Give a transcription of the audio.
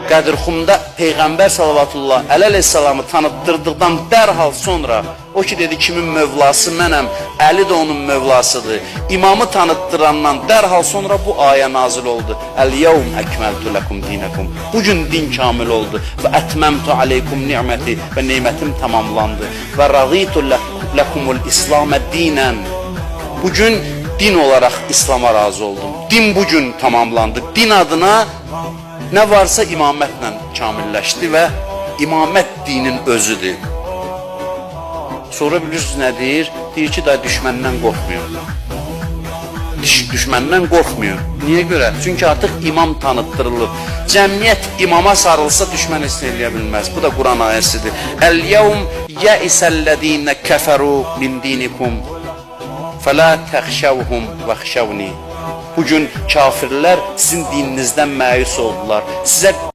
Qədirxumda Peyğəmbər sallallahu əleyhissalamı tanıtdırdıqdan dərhal sonra o ki dedi kimin mövlası mənəm, Əli də onun mövlasıdır. İmamı tanıtdırandan dərhal sonra bu ayə nazil oldu. Əl-yevm əkməltu ləkum dinəkum. Bugün din kamil oldu. Və ətməmtu aleykum ni'məti və nemətim tamamlandı. Və rəzitu ləkumul İslamə dinən. Bugün din olaraq İslama razı oldum. Din bugün tamamlandı. Din adına nə varsa imamətlə kamilləşdi və imamət dinin özüdür. Sonra bilirsiniz nə deyir? Deyir ki, da düşməndən qorxmuyor. Düşməndən qorxmuyor. Niyə görə? Çünki artıq imam tanıtdırılıb. Cəmiyyət imama sarılsa düşmən istəyə bilməz. Bu da Quran ayəsidir. Əl-yevm yəisəllədinə kəfəru min dinikum fələ təxşəvhum vəxşəvni. Bugün kafirlər sizin dininizdən məyus oldular. Sizə